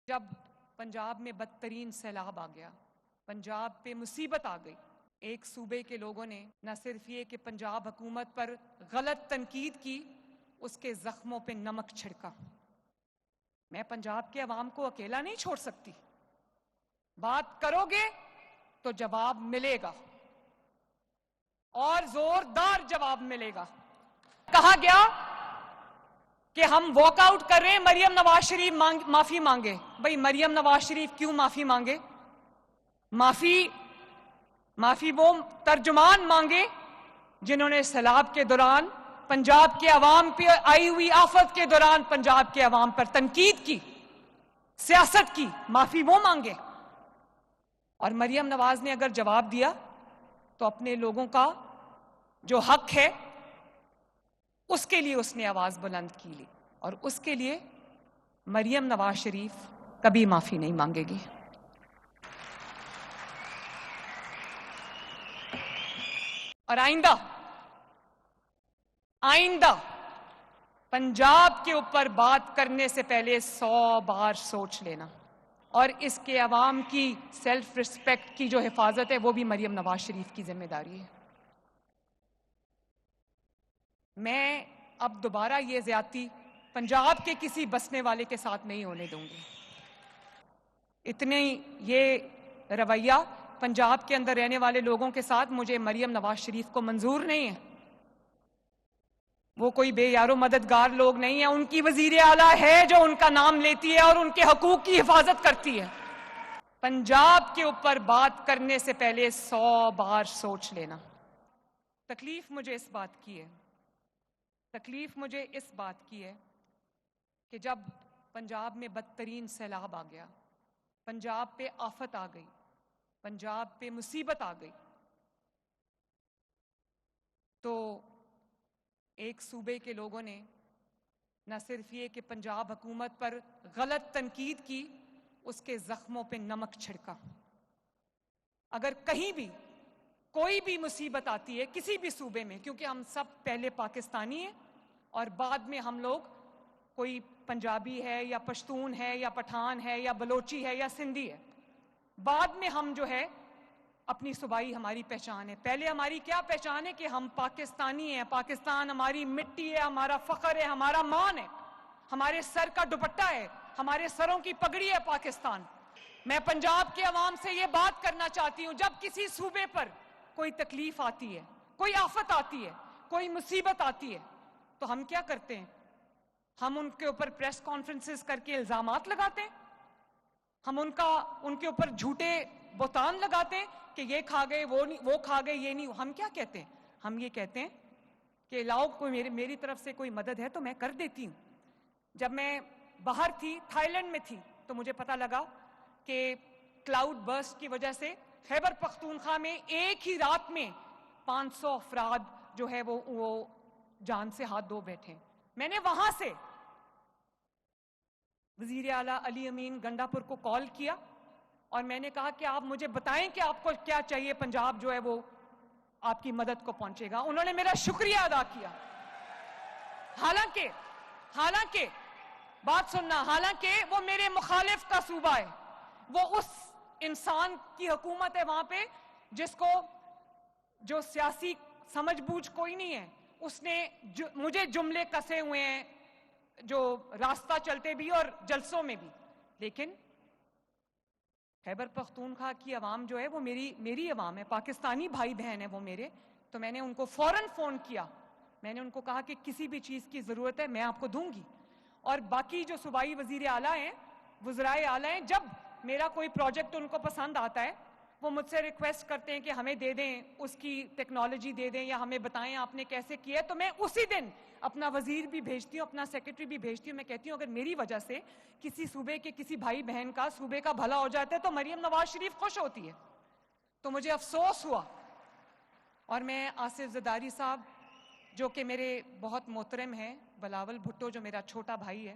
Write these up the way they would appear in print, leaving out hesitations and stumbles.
جب پنجاب میں بدترین سیلاب آ گیا، پنجاب پہ مصیبت آ گئی، ایک صوبے کے لوگوں نے نہ صرف یہ کہ پنجاب حکومت پر غلط تنقید کی، اس کے زخموں پہ نمک چھڑکا۔ میں پنجاب کے عوام کو اکیلا نہیں چھوڑ سکتی، بات کرو گے تو جواب ملے گا اور زوردار جواب ملے گا۔ کہا گیا کہ ہم واک آؤٹ کر رہے ہیں، مریم نواز شریف معافی مانگے۔ بھئی مریم نواز شریف کیوں معافی مانگے؟ معافی وہ ترجمان مانگے جنہوں نے سیلاب کے دوران پنجاب کے عوام پہ آئی ہوئی آفت کے دوران پنجاب کے عوام پر تنقید کی، سیاست کی، معافی وہ مانگے۔ اور مریم نواز نے اگر جواب دیا تو اپنے لوگوں کا جو حق ہے اس کے لیے اس نے آواز بلند کی لی، اور اس کے لیے مریم نواز شریف کبھی معافی نہیں مانگے گی۔ اور آئندہ پنجاب کے اوپر بات کرنے سے پہلے 100 بار سوچ لینا، اور اس کے عوام کی سیلف ریسپیکٹ کی جو حفاظت ہے وہ بھی مریم نواز شریف کی ذمہ داری ہے۔ میں اب دوبارہ یہ زیادتی پنجاب کے کسی بسنے والے کے ساتھ نہیں ہونے دوں گی۔ اتنے یہ رویہ پنجاب کے اندر رہنے والے لوگوں کے ساتھ مجھے مریم نواز شریف کو منظور نہیں ہے۔ وہ کوئی بے یار و مددگار لوگ نہیں ہیں، ان کی وزیر اعلیٰ ہے جو ان کا نام لیتی ہے اور ان کے حقوق کی حفاظت کرتی ہے۔ پنجاب کے اوپر بات کرنے سے پہلے 100 بار سوچ لینا۔ تکلیف مجھے اس بات کی ہے کہ جب پنجاب میں بدترین سیلاب آ گیا، پنجاب پہ آفت آ گئی، پنجاب پہ مصیبت آ گئی، تو ایک صوبے کے لوگوں نے نہ صرف یہ کہ پنجاب حکومت پر غلط تنقید کی، اس کے زخموں پہ نمک چھڑکا۔ اگر کہیں بھی کوئی بھی مصیبت آتی ہے کسی بھی صوبے میں، کیونکہ ہم سب پہلے پاکستانی ہیں اور بعد میں ہم لوگ کوئی پنجابی ہے یا پشتون ہے یا پٹھان ہے یا بلوچی ہے یا سندھی ہے، بعد میں ہم جو ہے اپنی صوبائی ہماری پہچان ہے۔ پہلے ہماری کیا پہچان ہے کہ ہم پاکستانی ہیں، پاکستان ہماری مٹی ہے، ہمارا فخر ہے، ہمارا مان ہے، ہمارے سر کا دوپٹہ ہے، ہمارے سروں کی پگڑی ہے پاکستان۔ میں پنجاب کے عوام سے یہ بات کرنا چاہتی ہوں، جب کسی صوبے پر کوئی تکلیف آتی ہے، کوئی آفت آتی ہے، کوئی مصیبت آتی ہے، تو ہم کیا کرتے ہیں؟ ہم ان کے اوپر پریس کانفرنسز کر کے الزامات لگاتے ہیں، ہم ان کے اوپر جھوٹے بہتان لگاتے ہیں کہ یہ کھا گئے، وہ کھا گئے، یہ نہیں۔ ہم کیا کہتے ہیں؟ ہم یہ کہتے ہیں کہ لاؤ کوئی میری طرف سے کوئی مدد ہے تو میں کر دیتی ہوں۔ جب میں باہر تھی، تھائی لینڈ میں تھی، تو مجھے پتا لگا کہ کلاؤڈ برسٹ کی وجہ سے خیبر پختونخوا میں ایک ہی رات میں 500 افراد جو ہے وہ جان سے ہاتھ دھو بیٹھے۔ میں نے وہاں سے وزیر اعلیٰ علی امین گنڈا پور کو کال کیا اور میں نے کہا کہ آپ مجھے بتائیں کہ آپ کو کیا چاہیے، پنجاب جو ہے وہ آپ کی مدد کو پہنچے گا۔ انہوں نے میرا شکریہ ادا کیا، حالانکہ بات سننا، حالانکہ وہ میرے مخالف کا صوبہ ہے، وہ اس انسان کی حکومت ہے وہاں پہ جس کو جو سیاسی سمجھ بوجھ کوئی نہیں ہے، اس نے مجھے جملے کسے ہوئے ہیں جو راستہ چلتے بھی اور جلسوں میں بھی، لیکن خیبر پختونخوا کی عوام جو ہے وہ میری عوام ہے، پاکستانی بھائی بہن ہیں وہ میرے۔ تو میں نے ان کو فوراً فون کیا، میں نے ان کو کہا کہ کسی بھی چیز کی ضرورت ہے میں آپ کو دوں گی۔ اور باقی جو صوبائی وزیر اعلیٰ ہیں، وزرائے اعلیٰ ہیں، جب میرا کوئی پروجیکٹ ان کو پسند آتا ہے وہ مجھ سے ریکویسٹ کرتے ہیں کہ ہمیں دے دیں، اس کی ٹیکنالوجی دے دیں یا ہمیں بتائیں آپ نے کیسے کیا ہے، تو میں اسی دن اپنا وزیر بھی بھیجتی ہوں، اپنا سیکرٹری بھی بھیجتی ہوں۔ میں کہتی ہوں اگر میری وجہ سے کسی صوبے کے کسی بھائی بہن کا صوبے کا بھلا ہو جاتا ہے تو مریم نواز شریف خوش ہوتی ہے۔ تو مجھے افسوس ہوا، اور میں آصف زرداری صاحب جو کہ میرے بہت محترم ہیں، بلاول بھٹو جو میرا چھوٹا بھائی ہے،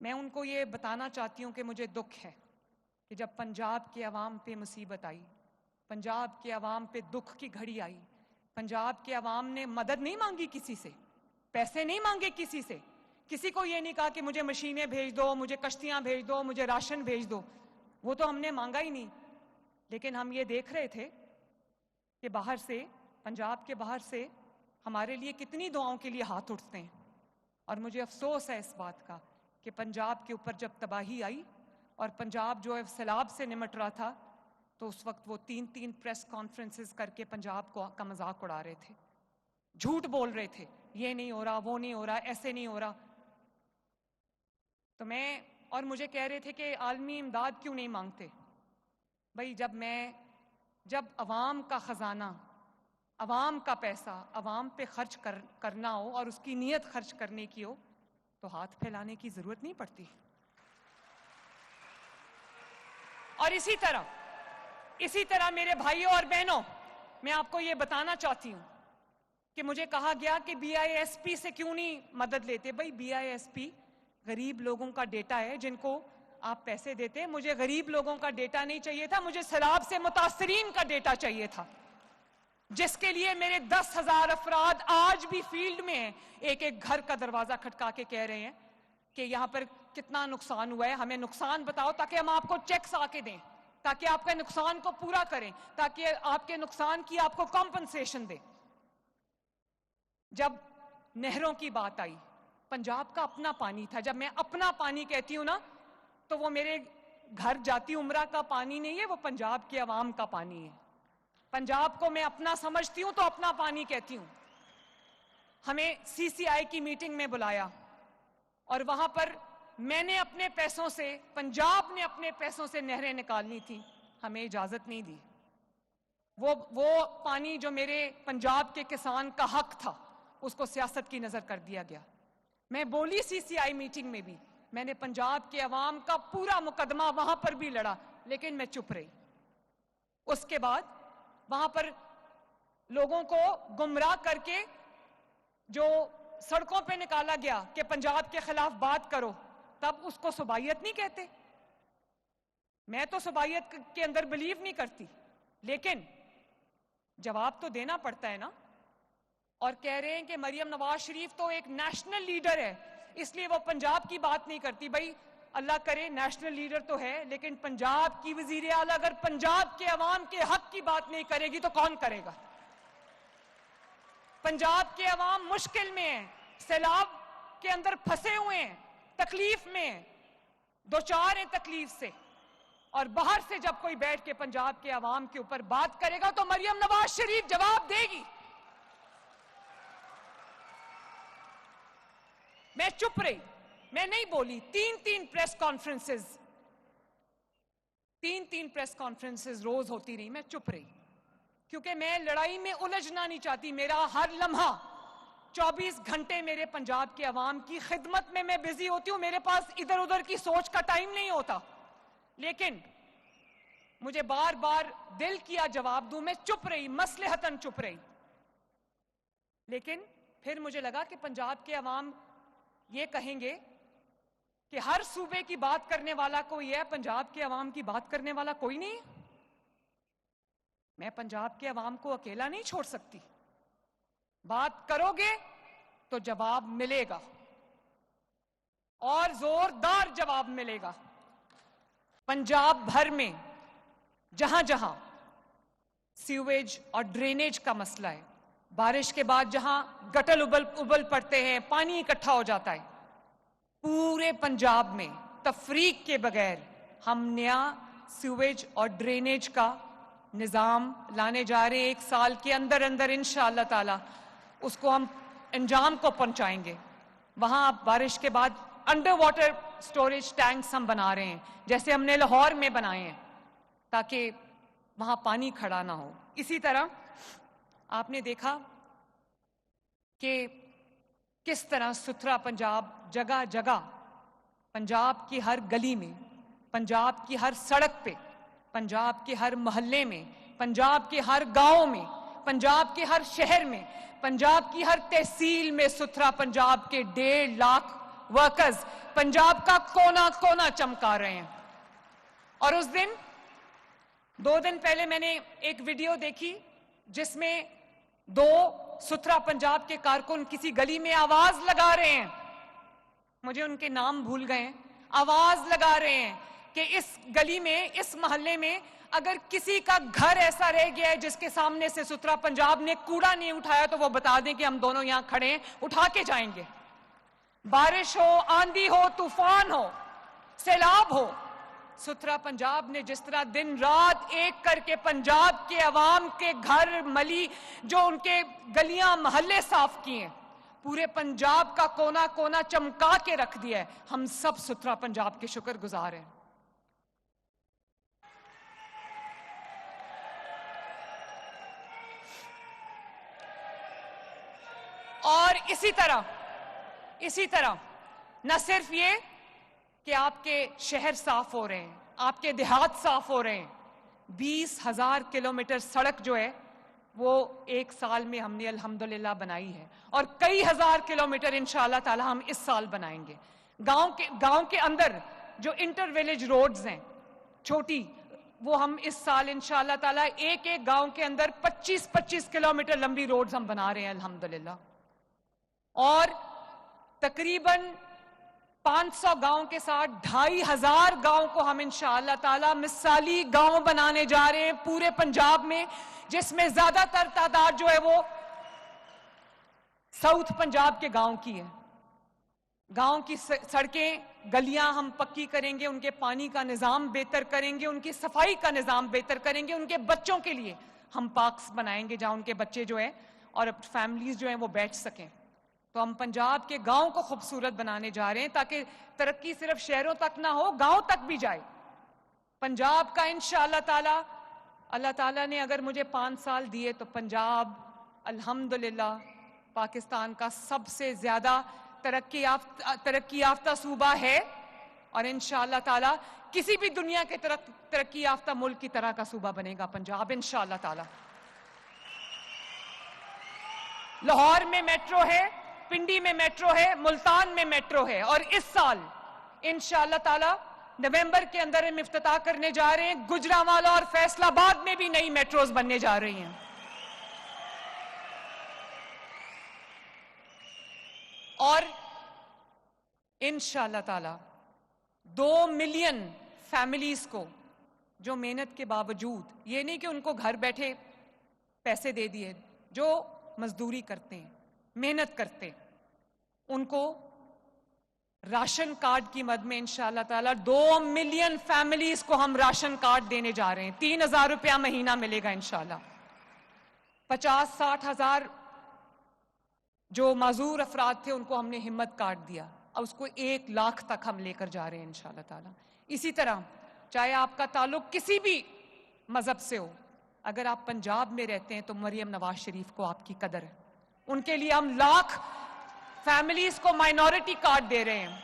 میں ان کو یہ بتانا چاہتی ہوں کہ مجھے دکھ ہے کہ جب پنجاب کے عوام پہ مصیبت آئی، پنجاب کے عوام پہ دکھ کی گھڑی آئی، پنجاب کے عوام نے مدد نہیں مانگی کسی سے، پیسے نہیں مانگے کسی سے کسی کو یہ نہیں کہا کہ مجھے مشینیں بھیج دو، مجھے کشتیاں بھیج دو، مجھے راشن بھیج دو، وہ تو ہم نے مانگا ہی نہیں. لیکن ہم یہ دیکھ رہے تھے کہ باہر سے، پنجاب کے باہر سے ہمارے لیے کتنی دعاؤں کے لیے ہاتھ اٹھتے ہیں. اور مجھے افسوس ہے اس بات کا کہ پنجاب کے اوپر جب تباہی آئی اور پنجاب جو ہے سیلاب سے نمٹ رہا تھا، تو اس وقت وہ 3 پریس کانفرنسز کر کے پنجاب کا مذاق اڑا رہے تھے، جھوٹ بول رہے تھے، یہ نہیں ہو رہا، وہ نہیں ہو رہا، ایسے نہیں ہو رہا. تو اور مجھے کہہ رہے تھے کہ عالمی امداد کیوں نہیں مانگتے. بھائی جب عوام کا خزانہ، عوام کا پیسہ عوام پہ خرچ کرنا ہو اور اس کی نیت خرچ کرنے کی ہو تو ہاتھ پھیلانے کی ضرورت نہیں پڑتی. اور اسی طرح میرے بھائیوں اور بہنوں، میں آپ کو یہ بتانا چاہتی ہوں کہ مجھے کہا گیا کہ BISP سے کیوں نہیں مدد لیتے. بھائی BISP غریب لوگوں کا ڈیٹا ہے جن کو آپ پیسے دیتے ہیں. مجھے غریب لوگوں کا ڈیٹا نہیں چاہیے تھا، مجھے سیلاب سے متاثرین کا ڈیٹا چاہیے تھا، جس کے لیے میرے 10,000 افراد آج بھی فیلڈ میں ہیں، ایک ایک گھر کا دروازہ کھٹکا کے کہہ رہے ہیں کہ یہاں پر کتنا نقصان ہوا ہے، ہمیں نقصان بتاؤ تاکہ ہم آپ کو چیکس آ کے دیں، تاکہ آپ کے نقصان کو پورا کریں، تاکہ آپ کے نقصان کی آپ کو کمپنسیشن دیں. جب نہروں کی بات آئی، پنجاب کا اپنا پانی تھا. جب میں اپنا پانی کہتی ہوں نا تو وہ میرے گھر جاتی عمرہ کا پانی نہیں ہے، وہ پنجاب کے عوام کا پانی ہے. پنجاب کو میں اپنا سمجھتی ہوں تو اپنا پانی کہتی ہوں. ہمیں CCI کی میٹنگ میں بلایا اور وہاں پر میں نے اپنے پیسوں سے، پنجاب نے اپنے پیسوں سے نہریں نکالنی تھی، ہمیں اجازت نہیں دی. وہ پانی جو میرے پنجاب کے کسان کا حق تھا اس کو سیاست کی نظر کر دیا گیا. میں بولی CCI میٹنگ میں بھی، میں نے پنجاب کے عوام کا پورا مقدمہ وہاں پر بھی لڑا، لیکن میں چپ رہی. اس کے بعد وہاں پر لوگوں کو گمراہ کر کے جو سڑکوں پہ نکالا گیا کہ پنجاب کے خلاف بات کرو، تب اس کو صوبائیت نہیں کہتے. میں تو صوبائیت کے اندر بلیو نہیں کرتی، لیکن جواب تو دینا پڑتا ہے نا. اور کہہ رہے ہیں کہ مریم نواز شریف تو ایک نیشنل لیڈر ہے اس لیے وہ پنجاب کی بات نہیں کرتی. بھائی اللہ کرے نیشنل لیڈر تو ہے، لیکن پنجاب کی وزیر اعلیٰ اگر پنجاب کے عوام کے حق کی بات نہیں کرے گی تو کون کرے گا؟ پنجاب کے عوام مشکل میں ہیں، سیلاب کے اندر پھنسے ہوئے ہیں، تکلیف میں ہیں، دوچار ہیں تکلیف سے. اور باہر سے جب کوئی بیٹھ کے پنجاب کے عوام کے اوپر بات کرے گا تو مریم نواز شریف جواب دے گی. میں چپ رہی، میں نہیں بولی. تین پریس کانفرنسز روز ہوتی رہی، میں چپ رہی کیونکہ میں لڑائی میں الجھنا نہیں چاہتی. میرا ہر لمحہ 24 گھنٹے میرے پنجاب کے عوام کی خدمت میں بزی ہوتی ہوں. میرے پاس ادھر ادھر کی سوچ کا ٹائم نہیں ہوتا، لیکن مجھے بار بار دل کیا جواب دوں، میں چپ رہی، مصلحتاً چپ رہی. لیکن پھر مجھے لگا کہ پنجاب کے عوام یہ کہیں گے کہ ہر صوبے کی بات کرنے والا کوئی ہے، پنجاب کے عوام کی بات کرنے والا کوئی نہیں. میں پنجاب کے عوام کو اکیلا نہیں چھوڑ سکتی. بات کرو گے تو جواب ملے گا، اور زوردار جواب ملے گا. پنجاب بھر میں جہاں جہاں سیویج اور ڈرینیج کا مسئلہ ہے، بارش کے بعد جہاں گٹل ابل پڑتے ہیں، پانی اکٹھا ہو جاتا ہے، پورے پنجاب میں تفریق کے بغیر ہم نیا سیویج اور ڈرینیج کا نظام لانے جا رہے ہیں. 1 سال کے اندر اندر انشاءاللہ تعالی اس کو ہم انجام کو پہنچائیں گے. وہاں بارش کے بعد انڈر واٹر سٹوریج ٹینکس ہم بنا رہے ہیں، جیسے ہم نے لاہور میں بنائے ہیں، تاکہ وہاں پانی کھڑا نہ ہو. اسی طرح آپ نے دیکھا کہ کس طرح ستھرا پنجاب جگہ جگہ، پنجاب کی ہر گلی میں، پنجاب کی ہر سڑک پہ، پنجاب کے ہر محلے میں، پنجاب کے ہر گاؤں میں، پنجاب کے ہر شہر میں، پنجاب کی ہر تحصیل میں ستھرا پنجاب کے 1.5 لاکھ ورکرز پنجاب کا کونا کونا چمکا رہے ہیں. اور اس دن 2 دن پہلے میں نے ایک ویڈیو دیکھی جس میں 2 ستھرا پنجاب کے کارکن کسی گلی میں آواز لگا رہے ہیں مجھے ان کے نام بھول گئے ہیں، آواز لگا رہے ہیں کہ اس گلی میں، اس محلے میں اگر کسی کا گھر ایسا رہ گیا ہے جس کے سامنے سے ستھرا پنجاب نے کوڑا نہیں اٹھایا تو وہ بتا دیں کہ ہم دونوں یہاں کھڑے ہیں، اٹھا کے جائیں گے۔ بارش ہو، آندھی ہو، طوفان ہو، سیلاب ہو، ستھرا پنجاب نے جس طرح دن رات ایک کر کے پنجاب کے عوام کے گھر ملی، جو ان کے گلیاں محلے صاف کیے ہیں، پورے پنجاب کا کونا کونا چمکا کے رکھ دیا ہے، ہم سب ستھرا پنجاب کے شکر گزار ہیں۔ اور اسی طرح نہ صرف یہ کہ آپ کے شہر صاف ہو رہے ہیں، آپ کے دیہات صاف ہو رہے ہیں، 20,000 کلومیٹر سڑک جو ہے وہ ایک سال میں ہم نے الحمدللہ بنائی ہے، اور کئی ہزار کلومیٹر انشاءاللہ تعالی ہم اس سال بنائیں گے۔ گاؤں کے اندر جو انٹر ویلیج روڈز ہیں چھوٹی، وہ ہم اس سال انشاءاللہ تعالی ایک گاؤں کے اندر 25 کلومیٹر لمبی روڈز ہم بنا رہے ہیں الحمدللہ، اور تقریباً 500 گاؤں کے ساتھ 2,500 گاؤں کو ہم انشاءاللہ تعالی مثالی گاؤں بنانے جا رہے ہیں پورے پنجاب میں، جس میں زیادہ تر تعداد جو ہے وہ ساؤتھ پنجاب کے گاؤں کی ہے۔ گاؤں کی سڑکیں، گلیاں ہم پکی کریں گے، ان کے پانی کا نظام بہتر کریں گے، ان کی صفائی کا نظام بہتر کریں گے، ان کے بچوں کے لیے ہم پارکس بنائیں گے جہاں ان کے بچے جو ہیں اور فیملیز جو ہیں وہ بیٹھ سکیں۔ تو ہم پنجاب کے گاؤں کو خوبصورت بنانے جا رہے ہیں تاکہ ترقی صرف شہروں تک نہ ہو، گاؤں تک بھی جائے۔ پنجاب کا انشاءاللہ تعالی، اللہ تعالیٰ نے اگر مجھے 5 سال دیے تو پنجاب الحمدللہ پاکستان کا سب سے زیادہ ترقی یافتہ صوبہ ہے، اور انشاءاللہ تعالی کسی بھی دنیا کے ترقی یافتہ ملک کی طرح کا صوبہ بنے گا پنجاب انشاءاللہ تعالی۔ لاہور میں میٹرو ہے، پنڈی میں میٹرو ہے، ملتان میں میٹرو ہے، اور اس سال انشاءاللہ تعالی نومبر کے اندر ہم افتتاح کرنے جا رہے ہیں، گجرانوالہ اور فیصل آباد میں بھی نئی میٹروز بننے جا رہی ہیں، اور انشاءاللہ تعالی 2 ملین فیملیز کو جو محنت کے باوجود، یہ نہیں کہ ان کو گھر بیٹھے پیسے دے دیے، جو مزدوری کرتے ہیں، محنت کرتے ہیں، ان کو راشن کارڈ کی مد میں انشاءاللہ تعالی 2 ملین فیملیز کو ہم راشن کارڈ دینے جا رہے ہیں، 3,000 روپیہ مہینہ ملے گا انشاءاللہ۔ 50-60 ہزار جو معذور افراد تھے ان کو ہم نے ہمت کارڈ دیا، اور اس کو 1 لاکھ تک ہم لے کر جا رہے ہیں انشاءاللہ تعالی۔ اسی طرح چاہے آپ کا تعلق کسی بھی مذہب سے ہو، اگر آپ پنجاب میں رہتے ہیں تو مریم نواز شریف کو آپ کی قدر ہے، ان کے لیے ہم لاکھ فیملیز کو مائنورٹی کارڈ دے رہے ہیں۔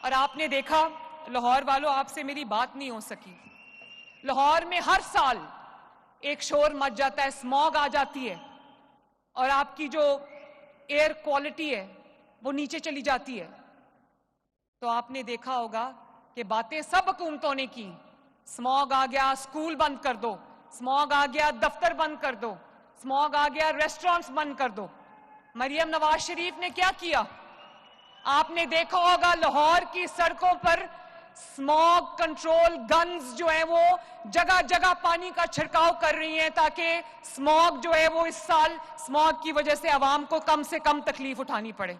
اور آپ نے دیکھا لاہور والوں، آپ سے میری بات نہیں ہو سکی، لاہور میں ہر سال ایک شور مچ جاتا ہے، اسموگ آ جاتی ہے، اور آپ کی جو ایئر کوالٹی ہے وہ نیچے چلی جاتی ہے۔ تو آپ نے دیکھا ہوگا کہ باتیں سب حکومتوں نے کی، اسموگ آ گیا اسکول بند کر دو، اسموگ آ گیا دفتر بند کر دو، اسموگ آ گیا ریسٹورنٹس بند کر دو۔ مریم نواز شریف نے کیا کیا؟ آپ نے دیکھا ہوگا لاہور کی سڑکوں پر اسموگ کنٹرول گنز جو ہیں وہ جگہ جگہ پانی کا چھڑکاؤ کر رہی ہیں تاکہ اسموگ جو ہے وہ اس سال اسموگ کی وجہ سے عوام کو کم سے کم تکلیف اٹھانی پڑے۔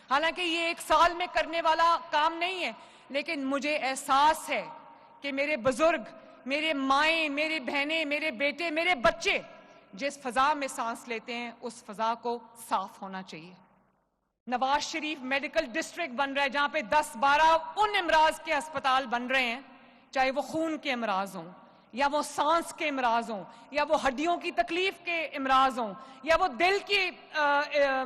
حالانکہ یہ 1 سال میں کرنے والا کام نہیں ہے، لیکن مجھے احساس ہے کہ میرے بزرگ، میرے مائیں، میری بہنیں، میرے بیٹے، میرے بچے جس فضا میں سانس لیتے ہیں اس فضا کو صاف ہونا چاہیے۔ نواز شریف میڈیکل ڈسٹرکٹ بن رہا ہے جہاں پہ 10-12 ان امراض کے ہسپتال بن رہے ہیں، چاہے وہ خون کے امراض ہوں، یا وہ سانس کے امراض ہوں، یا وہ ہڈیوں کی تکلیف کے امراض ہوں، یا وہ دل کی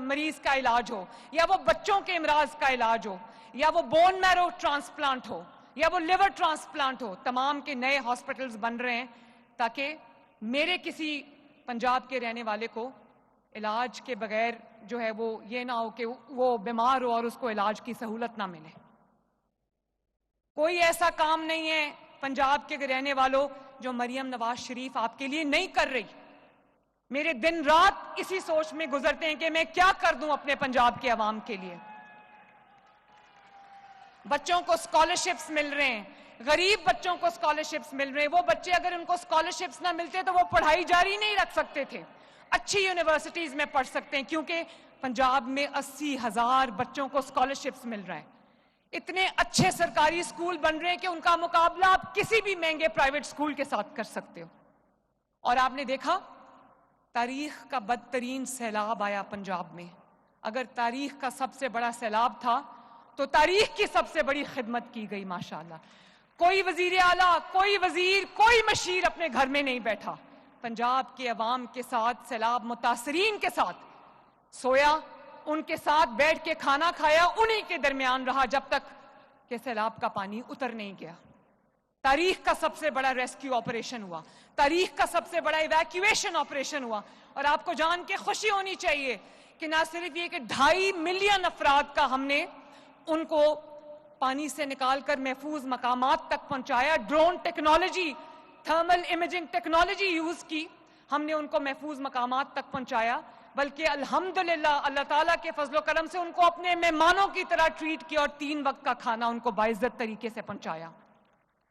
مریض کا علاج ہو، یا وہ بچوں کے امراض کا علاج ہو، یا وہ بون میرو ٹرانسپلانٹ ہو، یا وہ لیور ٹرانسپلانٹ ہو، تمام کے نئے ہاسپٹلز بن رہے ہیں تاکہ میرے کسی پنجاب کے رہنے والے کو علاج کے بغیر جو ہے وہ یہ نہ ہو کہ وہ بیمار ہو اور اس کو علاج کی سہولت نہ ملے۔ کوئی ایسا کام نہیں ہے پنجاب کے رہنے والوں جو مریم نواز شریف آپ کے لیے نہیں کر رہی۔ میرے دن رات اسی سوچ میں گزرتے ہیں کہ میں کیا کر دوں اپنے پنجاب کے عوام کے لیے. بچوں کو اسکالرشپس مل رہے ہیں, غریب بچوں کو اسکالرشپس مل رہے ہیں. وہ بچے اگر ان کو اسکالرشپس نہ ملتے تو وہ پڑھائی جاری نہیں رکھ سکتے تھے, اچھی یونیورسٹیز میں پڑھ سکتے ہیں, کیونکہ پنجاب میں 80,000 بچوں کو اسکالرشپس مل رہا ہے. اتنے اچھے سرکاری اسکول بن رہے ہیں کہ ان کا مقابلہ آپ کسی بھی مہنگے پرائیویٹ اسکول کے ساتھ کر سکتے ہو. اور آپ نے دیکھا تاریخ کا بدترین سیلاب آیا پنجاب میں. اگر تاریخ کا سب سے بڑا سیلاب تھا تو تاریخ کی سب سے بڑی خدمت کی گئی ماشاءاللہ. کوئی وزیر اعلیٰ, کوئی وزیر, کوئی مشیر اپنے گھر میں نہیں بیٹھا. پنجاب کے عوام کے ساتھ, سیلاب متاثرین کے ساتھ سویا, ان کے ساتھ بیٹھ کے کھانا کھایا, انہی کے درمیان رہا جب تک کہ سیلاب کا پانی اتر نہیں گیا. تاریخ کا سب سے بڑا ریسکیو آپریشن ہوا, تاریخ کا سب سے بڑا ایویکیویشن آپریشن ہوا. اور آپ کو جان کے خوشی ہونی چاہیے کہ نہ صرف یہ کہ 2.5 ملین افراد کا ہم نے ان کو پانی سے نکال کر محفوظ مقامات تک پہنچایا, drone technology, thermal imaging technology use کی, ہم نے ان کو محفوظ مقامات تک پہنچایا, بلکہ الحمدللہ اللہ تعالیٰ کے فضل و کرم سے ان کو اپنے مہمانوں کی طرح ٹریٹ کیا اور 3 وقت کا کھانا ان کو باعزت طریقے سے پہنچایا.